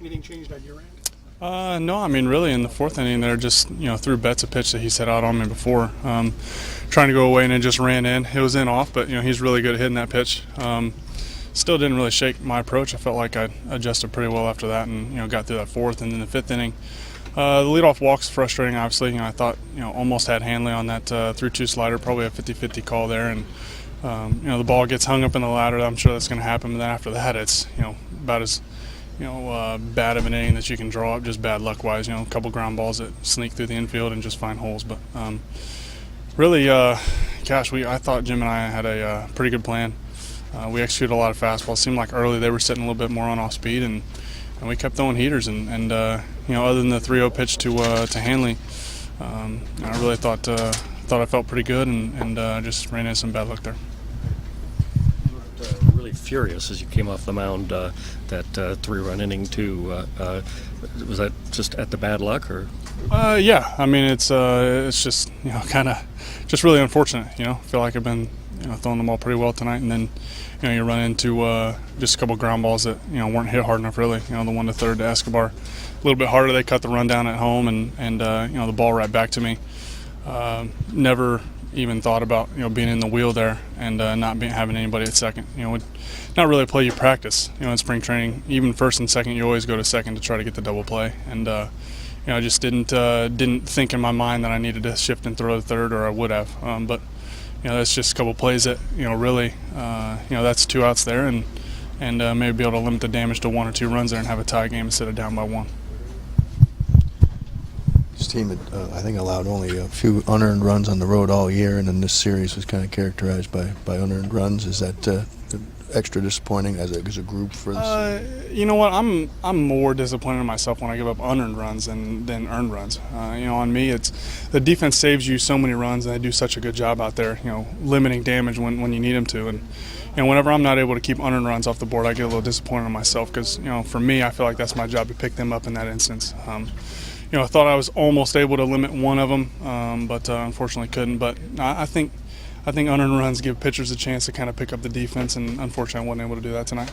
Anything changed on your end? No, I mean, really, in the fourth inning, there just, threw Betts a pitch that he set out on me before, trying to go away, and it just ran in. It was in off, but, he's really good at hitting that pitch. Still didn't really shake my approach. I felt like I adjusted pretty well after that and, got through that fourth. And then the fifth inning, the leadoff walk's frustrating, obviously. I thought, almost had Hanley on that 3-2 slider, probably a 50-50 call there. And, the ball gets hung up in the ladder. I'm sure that's going to happen. But then after that, it's, about as bad of an inning that you can draw up, just bad luck-wise. A couple ground balls that sneak through the infield and just find holes. But really, I thought Jim and I had a pretty good plan. We executed a lot of fastballs. It seemed like early they were sitting a little bit more on off speed, and we kept throwing heaters. And other than the 3-0 pitch to Hanley, I really thought I felt pretty good, and just ran into some bad luck there. Really furious as you came off the mound, that 3-run inning too. Was that just at the bad luck, or? Yeah, I mean it's just kind of just really unfortunate. I feel like I've been throwing the ball pretty well tonight, and then you run into just a couple ground balls that weren't hit hard enough. Really, the one to third to Escobar, a little bit harder. They cut the run down at home, and the ball right back to me. Never even thought about being in the wheel there and not having anybody at second. Not really a play you practice. In spring training, even first and second, you always go to second to try to get the double play. And I just didn't think in my mind that I needed to shift and throw to third, or I would have. But that's just a couple plays that really that's 2 outs there, and maybe be able to limit the damage to 1 or 2 runs there and have a tie game instead of down by 1. This team had, I think, allowed only a few unearned runs on the road all year, and then this series was kind of characterized by unearned runs. Is that extra disappointing as a group for this? You know what? I'm more disappointed in myself when I give up unearned runs than earned runs. On me, it's the defense saves you so many runs, and they do such a good job out there, limiting damage when you need them to. And whenever I'm not able to keep unearned runs off the board, I get a little disappointed in myself because for me, I feel like that's my job to pick them up in that instance. I thought I was almost able to limit one of them, but unfortunately couldn't. But I think unearned runs give pitchers a chance to kind of pick up the defense, and unfortunately I wasn't able to do that tonight.